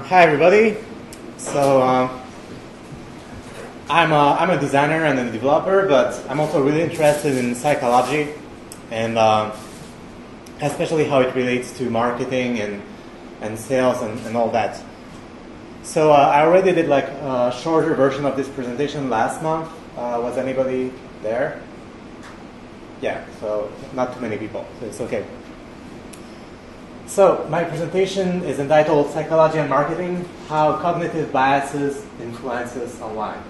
Hi everybody. So I'm a designer and a developer, but I'm also really interested in psychology and especially how it relates to marketing and sales and all that. So I already did like a shorter version of this presentation last month. Was anybody there? Yeah, so not too many people, so it's okay. So my presentation is entitled Psychology and Marketing, How Cognitive Biases Influences Online.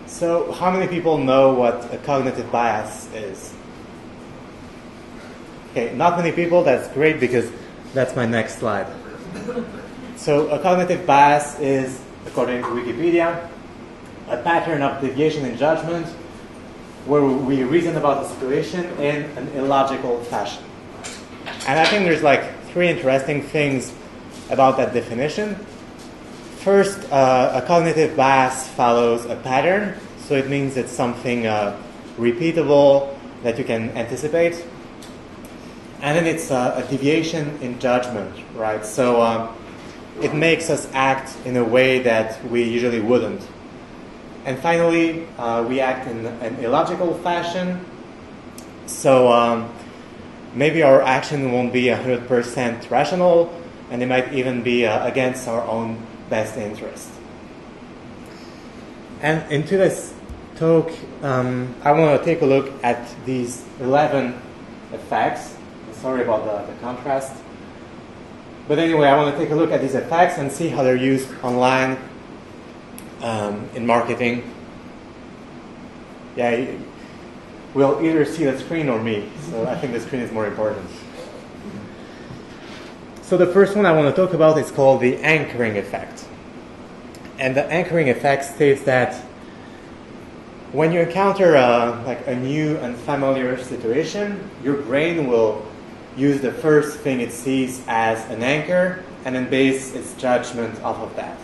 So how many people know what a cognitive bias is? Okay, not many people, that's great because that's my next slide. So a cognitive bias is, according to Wikipedia, a pattern of deviation in judgment where we reason about the situation in an illogical fashion. And I think there's like three interesting things about that definition. First, a cognitive bias follows a pattern, so it means it's something repeatable that you can anticipate. And then it's a deviation in judgment, right? So it makes us act in a way that we usually wouldn't. And finally, we act in an illogical fashion. So maybe our action won't be 100% rational, and it might even be against our own best interest. And in today's talk, I want to take a look at these 11 effects. Sorry about the contrast. But anyway, I want to take a look at these effects and see how they're used online in marketing. Yeah. We'll either see the screen or me, so I think the screen is more important. So the first one I want to talk about is called the anchoring effect. And the anchoring effect states that when you encounter like a new and familiar situation, your brain will use the first thing it sees as an anchor and then base its judgment off of that.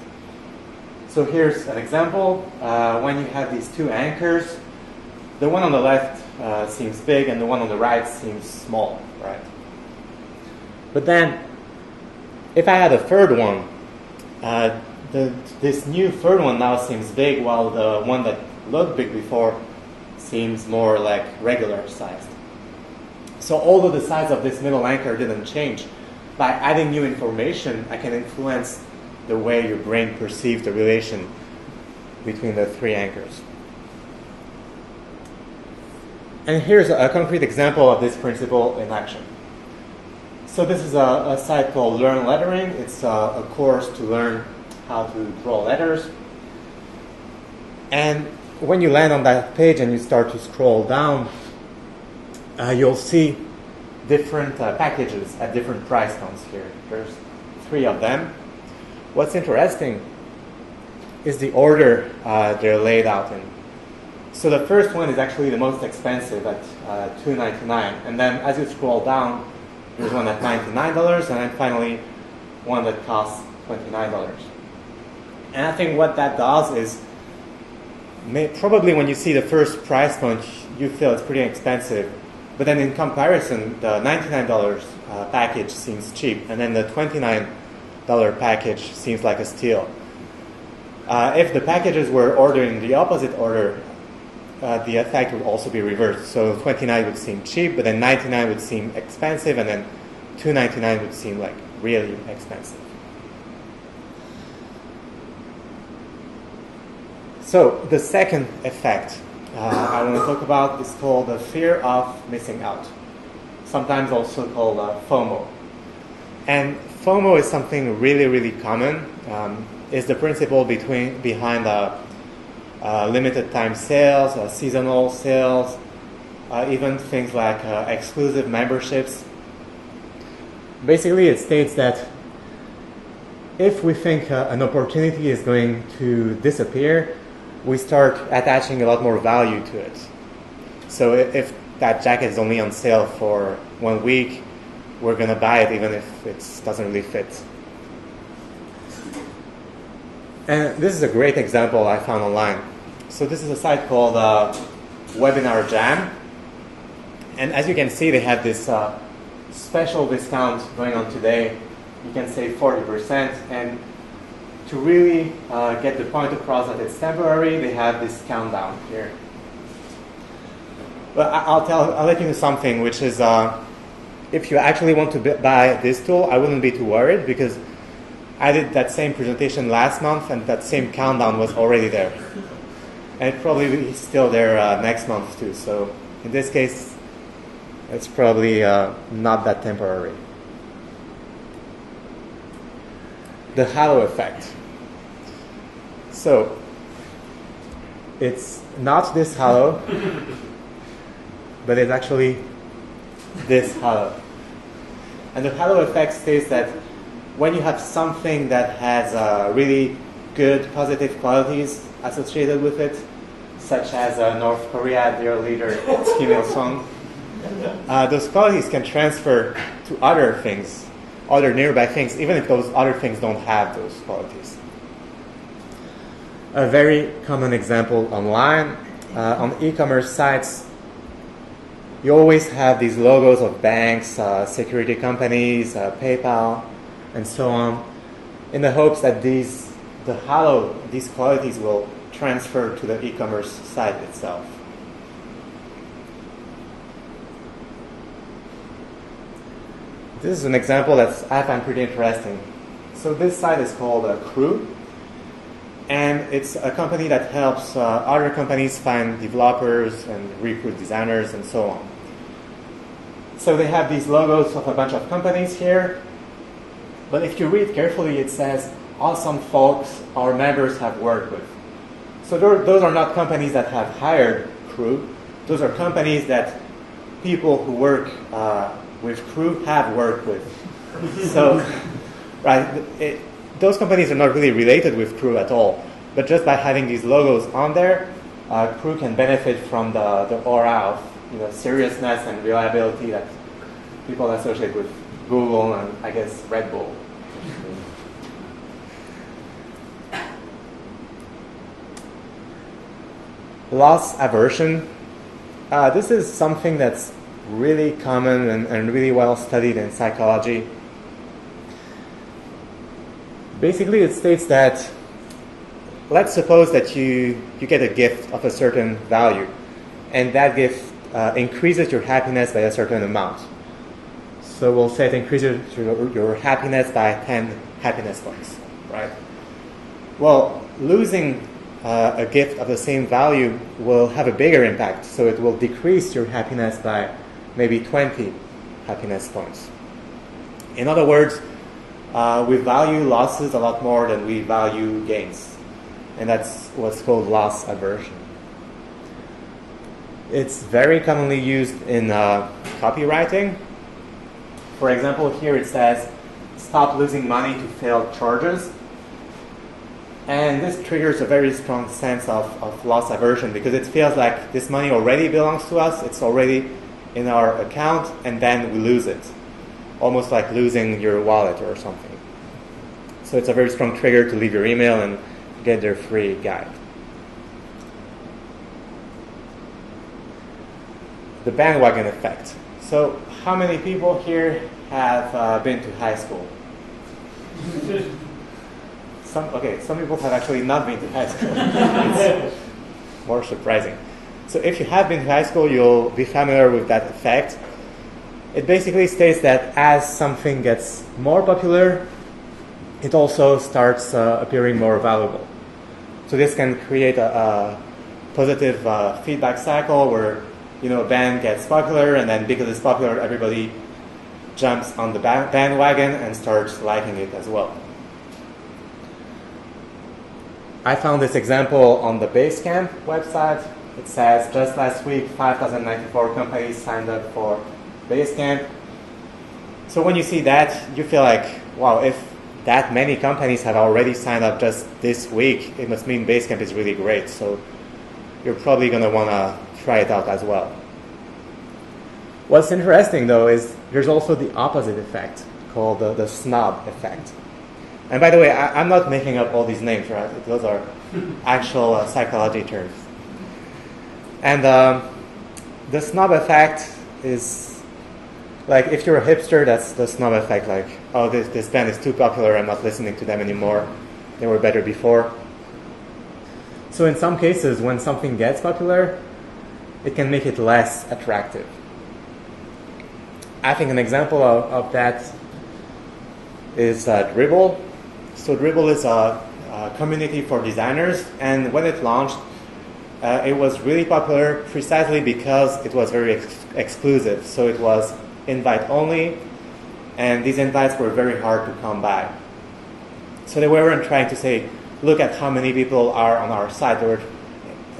So here's an example. When you have these two anchors, the one on the left seems big and the one on the right seems small, right? But then, if I had a third one, this new third one now seems big while the one that looked big before seems more like regular sized. So although the size of this middle anchor didn't change, by adding new information, I can influence the way your brain perceives the relation between the three anchors. And here's a concrete example of this principle in action. So this is a site called Learn Lettering. It's a course to learn how to draw letters. And when you land on that page and you start to scroll down, you'll see different packages at different price points here. There's 3 of them. What's interesting is the order they're laid out in. So the first one is actually the most expensive at $2.99, and then as you scroll down, there's one at $99, and then finally one that costs $29. And I think what that does is, probably when you see the first price point, you feel it's pretty expensive, but then in comparison, the $99 package seems cheap, and then the $29 package seems like a steal. If the packages were ordered in the opposite order, the effect would also be reversed. So 29 would seem cheap, but then 99 would seem expensive, and then $2.99 would seem like really expensive. So the second effect I want to talk about is called the fear of missing out, sometimes also called FOMO. And FOMO is something really, really common. It's the principle behind limited time sales, seasonal sales, even things like exclusive memberships. Basically, it states that if we think an opportunity is going to disappear, we start attaching a lot more value to it. So if that jacket is only on sale for 1 week, we're going to buy it even if it doesn't really fit. And this is a great example I found online. So this is a site called Webinar Jam. And as you can see, they have this special discount going on today you can save 40%. And to really get the point across that it's temporary, they have this countdown here. But I'll let you know something, which is if you actually want to buy this tool, I wouldn't be too worried, because I did that same presentation last month, and that same countdown was already there. And it probably be still there next month too. So in this case, it's probably not that temporary. The halo effect. So it's not this halo, but it's actually this halo. And the halo effect states that when you have something that has really good positive qualities associated with it, such as North Korea, their leader, Kim Il-sung, those qualities can transfer to other things, other nearby things, even if those other things don't have those qualities. A very common example online, on e-commerce sites, you always have these logos of banks, security companies, PayPal, and so on, in the hopes that these qualities will transfer to the e-commerce site itself. This is an example that I find pretty interesting. So this site is called Crew, and it's a company that helps other companies find developers and recruit designers and so on. So they have these logos of a bunch of companies here, but if you read carefully, it says awesome folks our members have worked with. So those are not companies that have hired Crew. Those are companies that people who work with Crew have worked with. So, right, those companies are not really related with Crew at all. But just by having these logos on there, Crew can benefit from the aura of seriousness and reliability that people associate with Google and, I guess, Red Bull. Loss aversion. This is something that's really common and really well studied in psychology. Basically, it states that, let's suppose that you get a gift of a certain value, and that gift increases your happiness by a certain amount. So we'll say it increases your happiness by 10 happiness points, right? Well, losing a gift of the same value will have a bigger impact, so it will decrease your happiness by maybe 20 happiness points. In other words, we value losses a lot more than we value gains, and that's what's called loss aversion. It's very commonly used in copywriting. For example, here it says, stop losing money to failed charges. And this triggers a very strong sense of loss aversion, because it feels like this money already belongs to us, it's already in our account, and then we lose it. Almost like losing your wallet or something. So it's a very strong trigger to leave your email and get their free guide. The bandwagon effect. So how many people here have been to high school? Some people have actually not been to high school. It's more surprising. So if you have been to high school, you'll be familiar with that effect. It basically states that as something gets more popular, it also starts appearing more valuable. So this can create a positive feedback cycle where a band gets popular, and then because it's popular, everybody jumps on the bandwagon and starts liking it as well. I found this example on the Basecamp website. It says, just last week, 5,094 companies signed up for Basecamp. So when you see that, you feel like, wow, if that many companies have already signed up just this week, it must mean Basecamp is really great. So you're probably going to want to try it out as well. What's interesting, though, is there's also the opposite effect called the Snob Effect. And by the way, I'm not making up all these names, right? Those are actual psychology terms. And the Snob Effect is Like, if you're a hipster, that's the Snob Effect. Like, oh, this band is too popular, I'm not listening to them anymore. They were better before. So in some cases, when something gets popular, it can make it less attractive. I think an example of that is Dribbble. So Dribbble is a community for designers, and when it launched, it was really popular precisely because it was very exclusive. So it was invite only, and these invites were very hard to come by. So they weren't trying to say, look at how many people are on our site. They were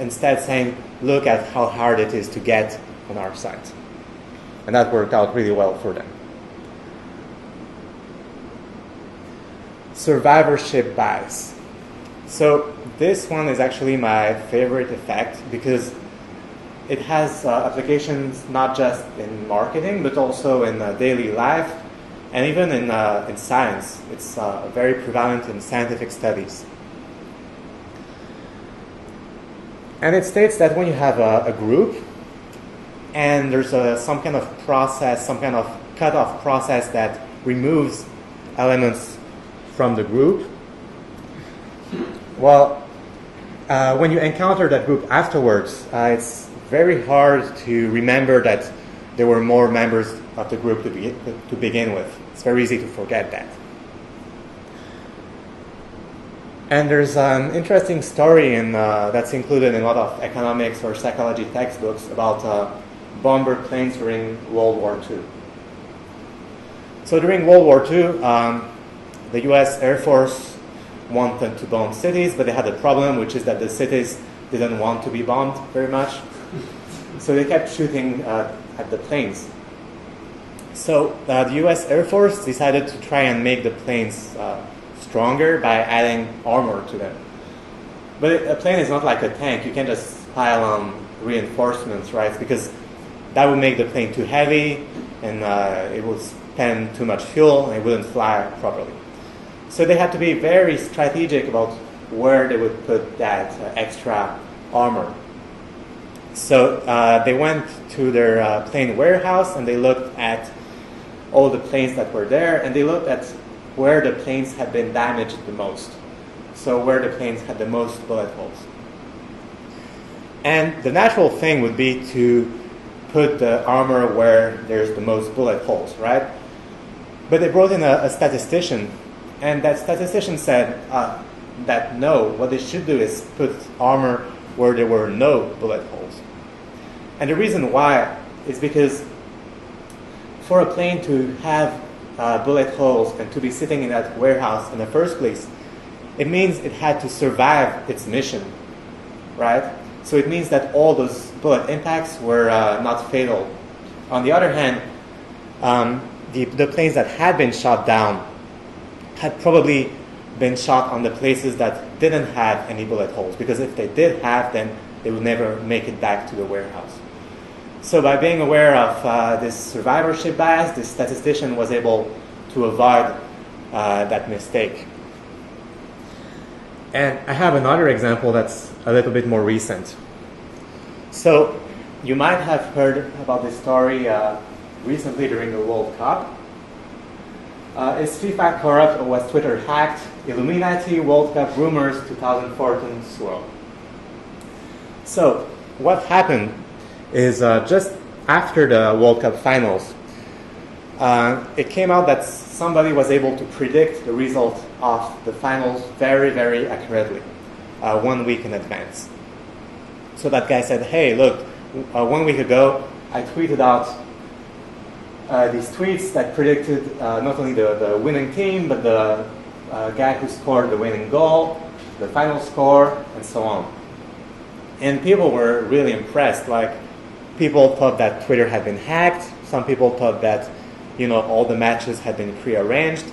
instead saying, look at how hard it is to get on our site. And that worked out really well for them. Survivorship bias. So this one is actually my favorite effect because it has applications not just in marketing, but also in daily life and even in science. It's very prevalent in scientific studies. And it states that when you have a group and there's some kind of process, some kind of cutoff process that removes elements from the group, well, when you encounter that group afterwards, it's very hard to remember that there were more members of the group to begin with. It's very easy to forget that. And there's an interesting story that's included in a lot of economics or psychology textbooks about bomber planes during World War II. So during World War II, the US Air Force wanted to bomb cities, but they had a problem, which is that the cities didn't want to be bombed very much. So they kept shooting at the planes. So the US Air Force decided to try and make the planes stronger by adding armor to them. But a plane is not like a tank. You can't just pile on reinforcements, right? Because that would make the plane too heavy, and it would spend too much fuel, and it wouldn't fly properly. So they had to be very strategic about where they would put that extra armor. So they went to their plane warehouse, and they looked at all the planes that were there, and they looked at where the planes had been damaged the most. So where the planes had the most bullet holes. And the natural thing would be to put the armor where there's the most bullet holes, right? But they brought in a statistician, and that statistician said that no, what they should do is put armor where there were no bullet holes. And the reason why is because for a plane to have bullet holes and to be sitting in that warehouse in the first place, it means it had to survive its mission, right? So it means that all those bullet impacts were not fatal. On the other hand, the planes that had been shot down had probably been shot on the places that didn't have any bullet holes, because if they did have, then they would never make it back to the warehouse. So by being aware of this survivorship bias, this statistician was able to avoid that mistake. And I have another example that's a little bit more recent. So you might have heard about this story recently during the World Cup. Is FIFA corrupt or was Twitter hacked? Illuminati World Cup rumors 2014 swirl. So what happened is just after the World Cup finals, it came out that somebody was able to predict the result of the finals very, very accurately, 1 week in advance. So that guy said, hey, look, 1 week ago, I tweeted out these tweets that predicted not only the winning team, but the guy who scored the winning goal, the final score, and so on. And people were really impressed. Like, people thought that Twitter had been hacked. Some people thought that, all the matches had been prearranged.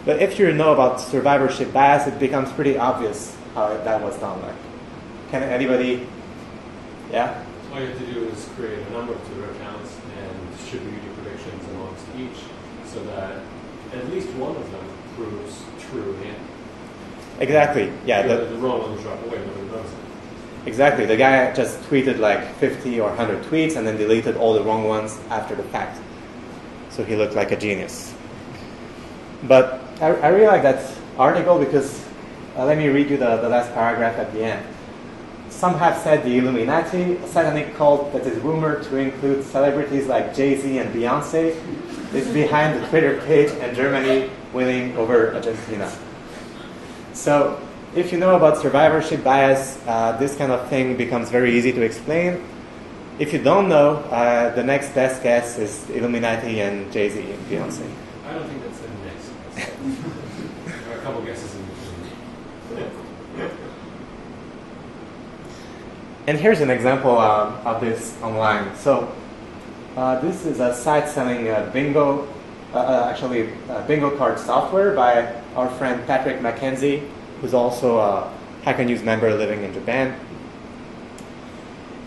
But if you know about survivorship bias, it becomes pretty obvious how that was done. Like, can anybody? Yeah? All you have to do is create a number of Twitter accounts and distribute your predictions amongst each, so that at least one of them proves true. Yeah. Exactly. Yeah. The wrong ones drop away. Nobody knows it. Exactly. The guy just tweeted like 50 or 100 tweets and then deleted all the wrong ones after the fact. So he looked like a genius. But I really like that article because, let me read you the last paragraph at the end. Some have said the Illuminati, a satanic cult that is rumored to include celebrities like Jay-Z and Beyonce, is behind the Twitter page and Germany winning over Argentina. So if you know about survivorship bias, this kind of thing becomes very easy to explain. If you don't know, the next best guess is Illuminati and Jay-Z and Beyonce. I don't think that's the next guess. There are a couple guesses in between. And here's an example of this online. So this is a site selling bingo card software by our friend Patrick Mackenzie, who's also a Hacker News member living in Japan.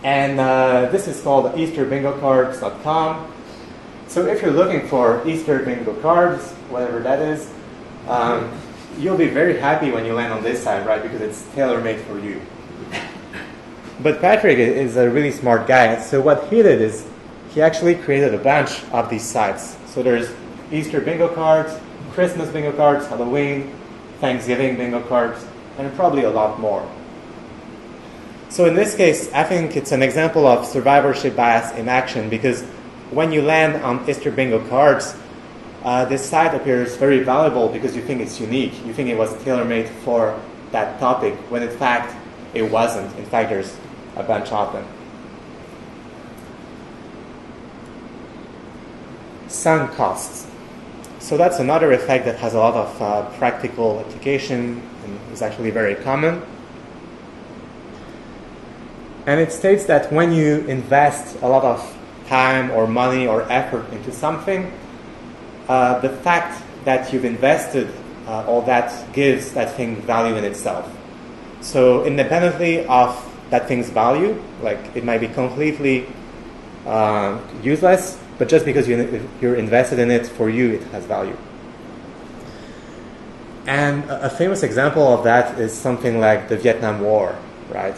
And this is called EasterBingoCards.com. So if you're looking for Easter bingo cards, whatever that is, you'll be very happy when you land on this site, right? Because it's tailor-made for you. But Patrick is a really smart guy. So what he did is he actually created a bunch of these sites. So there's Easter bingo cards, Christmas bingo cards, Halloween, Thanksgiving bingo cards, and probably a lot more. So in this case, I think it's an example of survivorship bias in action because when you land on Easter bingo cards, this site appears very valuable because you think it's unique. You think it was tailor-made for that topic, when in fact it wasn't. In fact, there's a bunch of them. Sunk costs. So that's another effect that has a lot of practical application and is actually very common. And it states that when you invest a lot of time or money or effort into something, the fact that you've invested all that gives that thing value in itself. So independently of that thing's value, like it might be completely useless, but just because you're invested in it, for you it has value. And a famous example of that is something like the Vietnam War, right?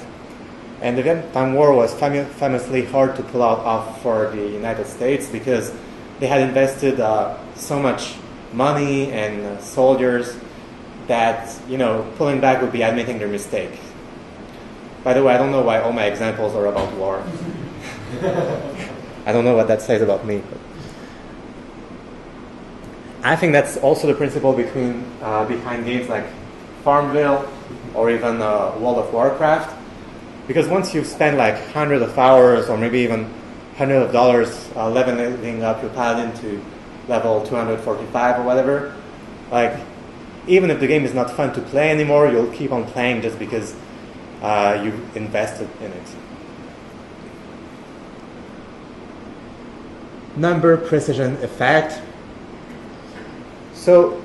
And the Vietnam War was famously hard to pull out off for the United States because they had invested so much money and soldiers that, pulling back would be admitting their mistake. By the way, I don't know why all my examples are about war. I don't know what that says about me. But I think that's also the principle behind games like Farmville or even World of Warcraft. Because once you've spent like hundreds of hours or maybe even hundreds of dollars leveling up your paladin to level 245 or whatever, like even if the game is not fun to play anymore, you'll keep on playing just because you've invested in it. Number precision effect. So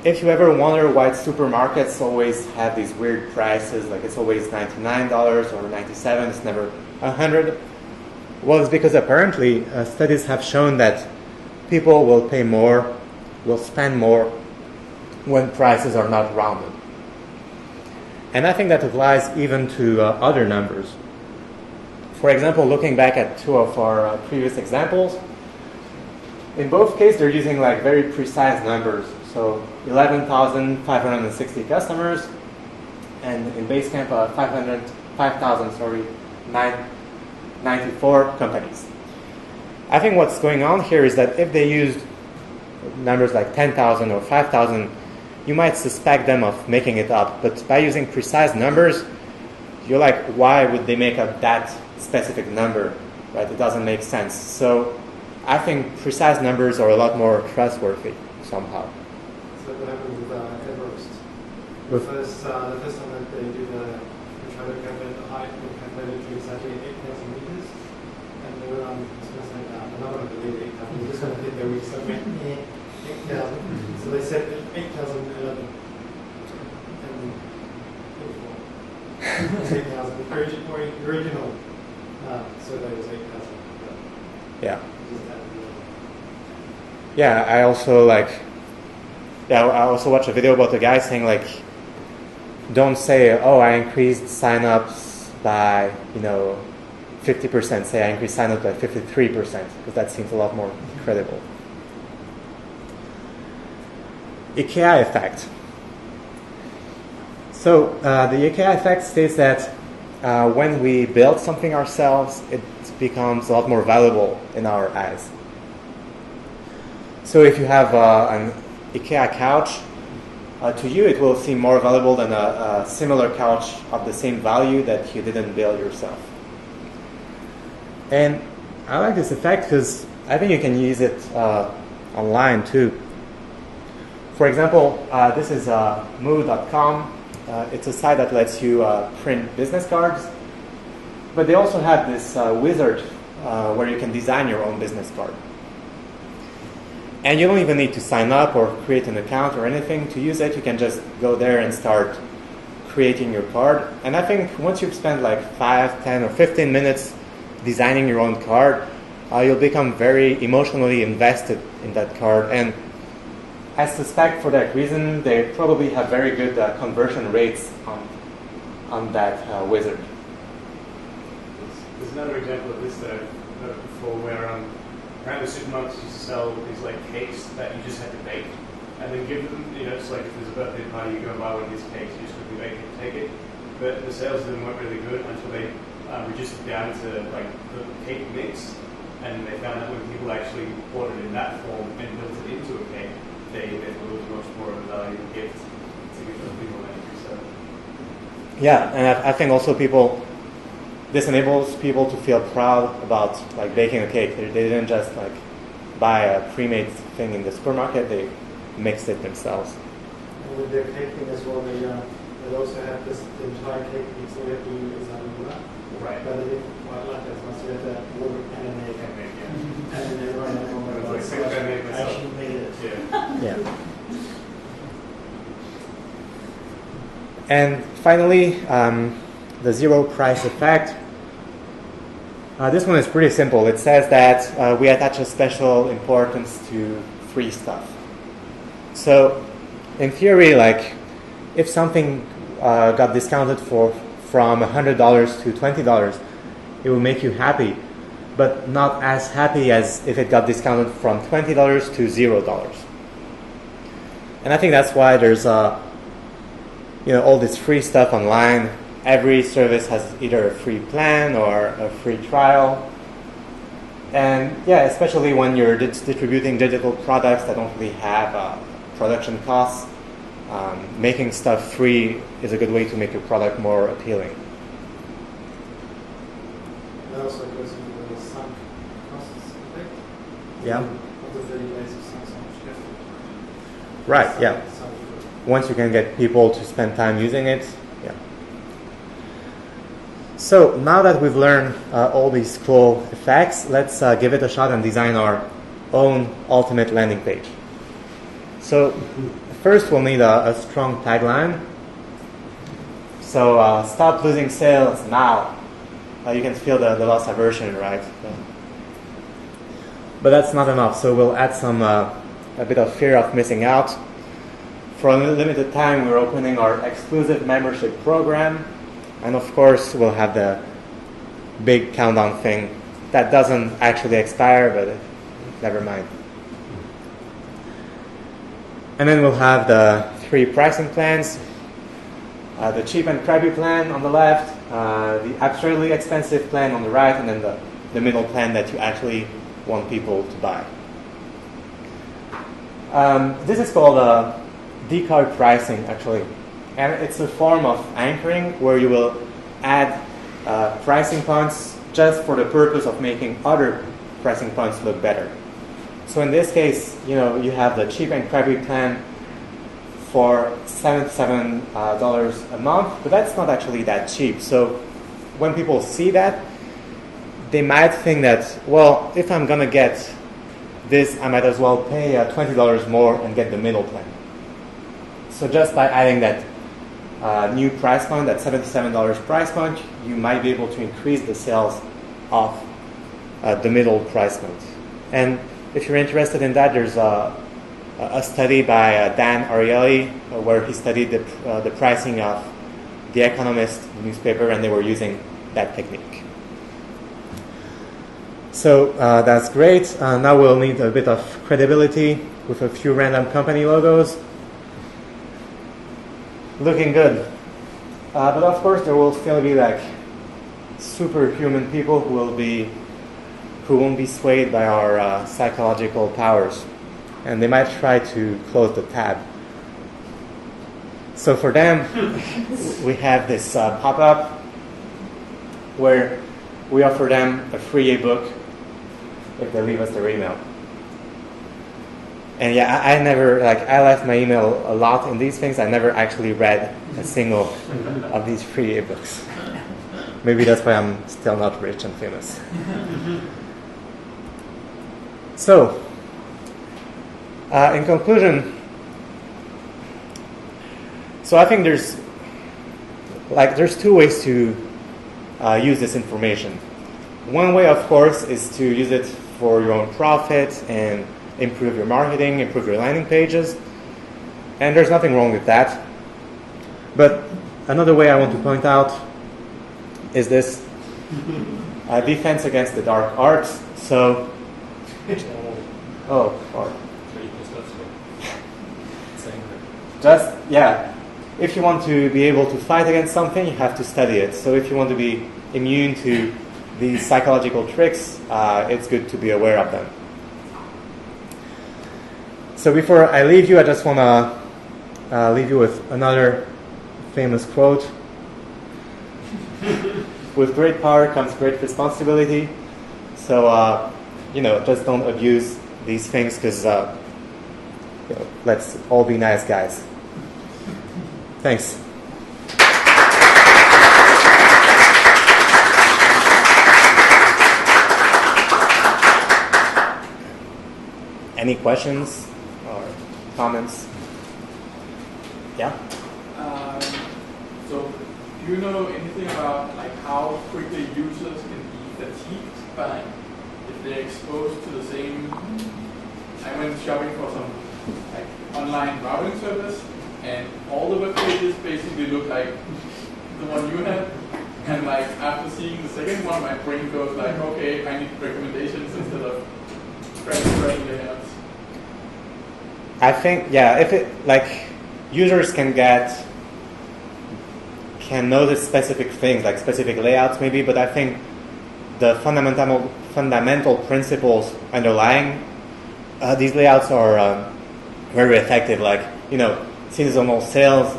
if you ever wonder why supermarkets always have these weird prices, like it's always $99 or $97, it's never $100, well, it's because apparently studies have shown that people will pay more, will spend more when prices are not rounded. And I think that applies even to other numbers. For example, looking back at two of our previous examples, in both cases they're using like very precise numbers. So 11,560 customers, and in Basecamp 94 companies. I think what's going on here is that if they used numbers like 10,000 or 5,000, you might suspect them of making it up. But by using precise numbers, you're like, why would they make up that specific number? Right? It doesn't make sense. So I think precise numbers are a lot more trustworthy somehow. So what happened with Everest? The first time that they did try to calculate the height, they calculated to exactly 8,000 meters, and they were I was going to say, I'm not going to believe 8,000. We're just going to hit their weeks. So 8,000. So they said 8,011. And 8,000. The original survey was 8,000. Yeah. Yeah, I also watched a video about a guy saying like, don't say, oh, I increased signups by 50%. Say I increased signups by 53%, because that seems a lot more credible. IKEA Effect. So the IKEA Effect states that when we build something ourselves, it becomes a lot more valuable in our eyes. So if you have an IKEA couch, to you it will seem more valuable than a similar couch of the same value that you didn't build yourself. And I like this effect because I think you can use it online too. For example, this is moo.com. It's a site that lets you print business cards, but they also have this wizard where you can design your own business card. And you don't even need to sign up or create an account or anything to use it. You can just go there and start creating your card. And I think once you've spent like 5, 10, or 15 minutes designing your own card, you'll become very emotionally invested in that card. And I suspect for that reason, they probably have very good conversion rates on that wizard. There's another example of this that I've heard before where around the supermarkets used to sell these like cakes that you just had to bake and then give them, it's like if there's a birthday party, you go and buy one of these cakes, you just quickly bake it and take it. But the sales of them weren't really good until they reduced it down to like the cake mix, and they found that when people actually ordered in that form and built it into a cake, they thought it was much more of a valuable gift to give those people. So. Yeah, and I think also this enables people to feel proud about like baking a cake. They didn't just like buy a pre-made thing in the supermarket; they mixed it themselves. And with their cake thing as well, they also have this the entire cake mix they have to use right. But they didn't quite like that much. So you have that water and an egg. And then they run it on the I actually made it. Yeah. And finally, the zero price effect. This one is pretty simple. It says that we attach a special importance to free stuff. So, in theory, like if something got discounted from $100 to $20, it will make you happy, but not as happy as if it got discounted from $20 to $0. And I think that's why there's all this free stuff online. Every service has either a free plan or a free trial. And yeah, especially when you're distributing digital products that don't really have production costs, making stuff free is a good way to make your product more appealing. That also goes into the sunk costs effect. Yeah. Of the 30 days of sunk shift. Right, yeah. Once you can get people to spend time using it, yeah. So now that we've learned all these cool effects, let's give it a shot and design our own ultimate landing page. So first we'll need a strong tagline. So stop losing sales now. You can feel the loss aversion, right? But that's not enough, so we'll add some a bit of fear of missing out. For a limited time, we're opening our exclusive membership program. And of course, we'll have the big countdown thing. That doesn't actually expire, but never mind. And then we'll have the 3 pricing plans. The cheap and crappy plan on the left, the absurdly expensive plan on the right, and then the middle plan that you actually want people to buy. This is called decoy pricing, actually. And it's a form of anchoring where you will add pricing points just for the purpose of making other pricing points look better. So in this case, you have the cheap and crappy plan for $77 a month, but that's not actually that cheap. So when people see that, they might think that, well, if I'm going to get this, I might as well pay $20 more and get the middle plan. So just by adding that new price point, that $77 price point, you might be able to increase the sales of the middle price point. And if you're interested in that, there's a study by Dan Ariely where he studied the pricing of The Economist newspaper, and they were using that technique. So that's great. Now we'll need a bit of credibility with a few random company logos. looking good. But of course, there will still be like superhuman people who won't be swayed by our psychological powers, and they might try to close the tab. So for them, we have this pop-up where we offer them a free ebook if they leave us their email. And yeah, I left my email a lot in these things. I never actually read a single of these free ebooks. Maybe that's why I'm still not rich and famous. So, in conclusion, so I think there's two ways to use this information. One way, of course, is to use it for your own profit and improve your marketing, improve your landing pages, and there's nothing wrong with that. But another way I want to point out is this defense against the dark arts. So, if you want to be able to fight against something, you have to study it. So if you want to be immune to these psychological tricks, it's good to be aware of them. So before I leave you, I just want to leave you with another famous quote. With great power comes great responsibility. So, just don't abuse these things, because let's all be nice guys. Thanks. Any questions or comments? Yeah? So, do you know anything about like how quickly users can be fatigued by if they're exposed to the same? I went shopping for some like online routing service, and all the web pages basically look like the one you had. And like after seeing the second one, my brain goes like, okay, I need recommendations instead of spreading the ads. I think, if it like users can notice specific things, like specific layouts maybe, but I think the fundamental principles underlying these layouts are very effective. Like, seasonal sales,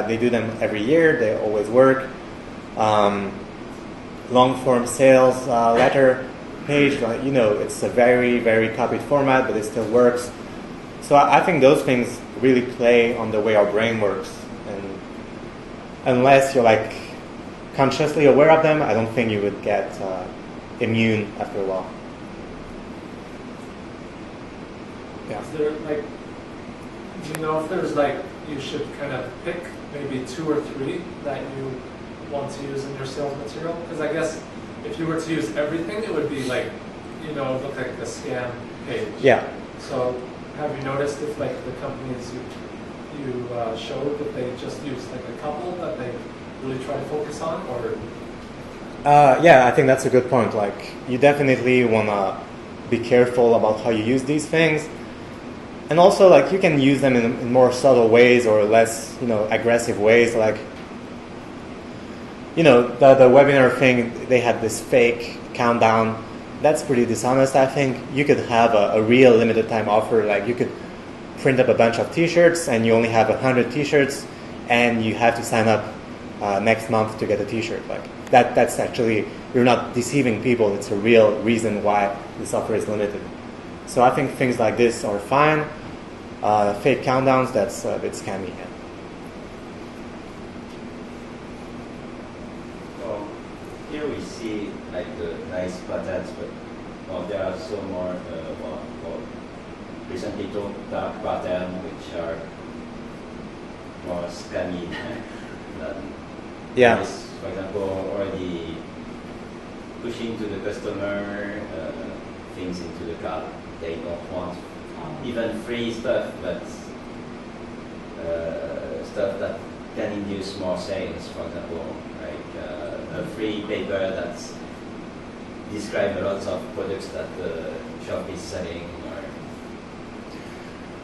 they do them every year, they always work. Long form sales letter page, it's a very, very copied format, but it still works. So I think those things really play on the way our brain works, and unless you're like consciously aware of them, I don't think you would get immune after a while. Yeah. Is there do you know if there's you should kind of pick maybe 2 or 3 that you want to use in your sales material? Because I guess if you were to use everything, it would be look like a scam page. Yeah. So have you noticed if the companies you showed that they just use a couple that they really try to focus on, or? I think that's a good point. You definitely want to be careful about how you use these things. And also, you can use them in more subtle ways or less, aggressive ways. The webinar thing, they had this fake countdown. That's pretty dishonest, I think. You could have a real limited time offer. You could print up a bunch of t-shirts and you only have 100 t-shirts and you have to sign up next month to get a t-shirt. That's actually, you're not deceiving people. It's a real reason why this offer is limited. So I think things like this are fine. Fake countdowns, that's a bit scammy. Yeah. Here we see the nice patterns, but there are some more recently dark patterns which are more scammy than this. For example, already pushing to the customer things into the cart. They don't want even free stuff, but stuff that can induce more sales. For example, a free paper that describes a lot of products that the shop is selling.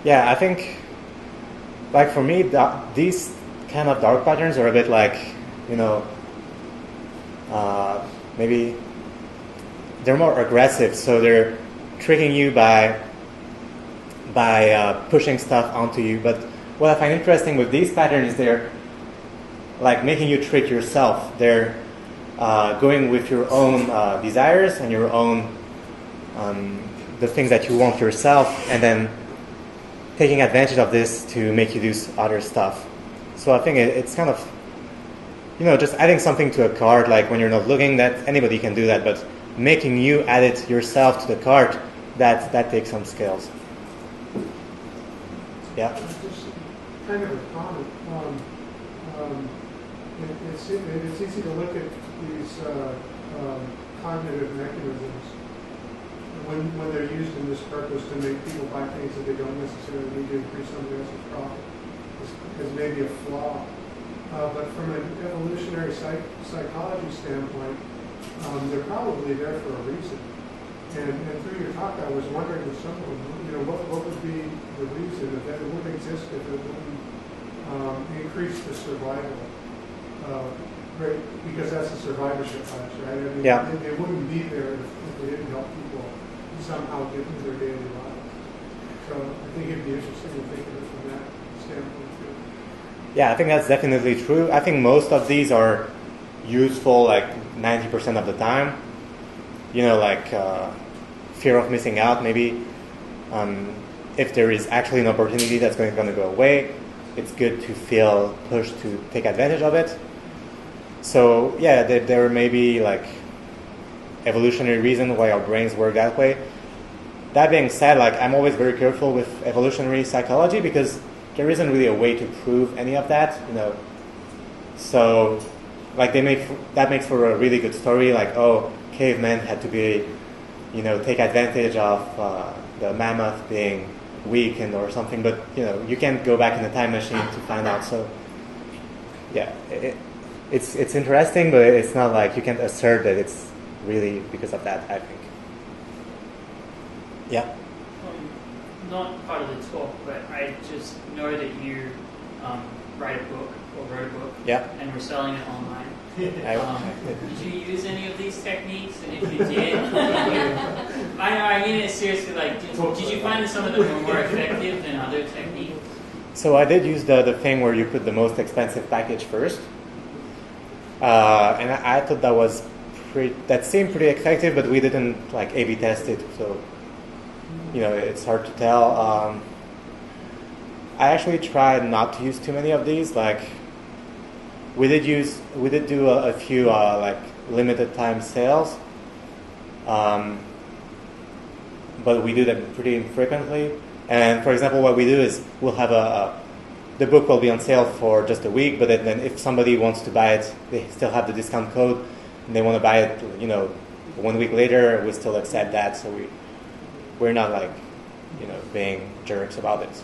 Yeah, I think, for me, these kind of dark patterns are a bit like, you know, maybe they're more aggressive, so they're tricking you by pushing stuff onto you. But what I find interesting with these patterns, they're like making you trick yourself. They're going with your own desires and your own the things that you want yourself, and then taking advantage of this to make you do other stuff. So I think it's kind of, you know, just adding something to a cart, like when you're not looking, that anybody can do that, but making you add it yourself to the cart, that takes some skills. Yeah? Just kind of a comment. It's easy to look at these cognitive mechanisms when they're used in this purpose to make people buy things that they don't necessarily need to increase somebody else's profit as maybe a flaw. But from an evolutionary psychology standpoint, they're probably there for a reason. And through your talk, I was wondering with some of them, you know, what would be the reason that it wouldn't exist if it wouldn't increase the survival rate, because that's a survivorship bias, right? I mean, yeah. They wouldn't be there if they didn't help people somehow get through their daily lives. So I think it'd be interesting to think of it from that standpoint too. Yeah, I think that's definitely true. I think most of these are useful like 90% of the time. You know, like fear of missing out, maybe. If there is actually an opportunity that's going to go away, it's good to feel pushed to take advantage of it. So yeah, there may be like evolutionary reason why our brains work that way. That being said, like I'm always very careful with evolutionary psychology because there isn't really a way to prove any of that, you know. So like that makes for a really good story, like, oh, cavemen had to be, you know, take advantage of the mammoth being weak and or something, but you know, you can't go back in the time machine to find out. So yeah, it's interesting, but it's not like you can't assert that it's really because of that, I think. Yeah. Not part of the talk, but I just know that you write a book or wrote a book, yeah, and we're selling it online. Did you use any of these techniques? And if you did, I mean it seriously. Like, did you find that some of them were more effective than other techniques? So I did use the thing where you put the most expensive package first, and I thought that seemed pretty effective, but we didn't like A/B test it, so you know it's hard to tell. I actually tried not to use too many of these. Like we did do a few like limited time sales, but we do them pretty infrequently. And for example, what we do is we'll have the book will be on sale for just a week, but then if somebody wants to buy it, they still have the discount code, and they want to buy it, you know, 1 week later, we still accept that. So we're not like, you know, being jerks about it.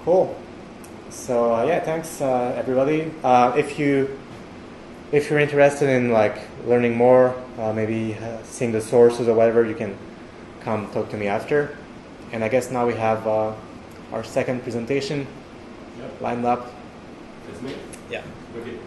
Cool. So yeah, thanks everybody. If you're interested in like learning more, maybe seeing the sources or whatever, you can come talk to me after. And I guess now we have our second presentation lined up. That's me? Yeah. Okay.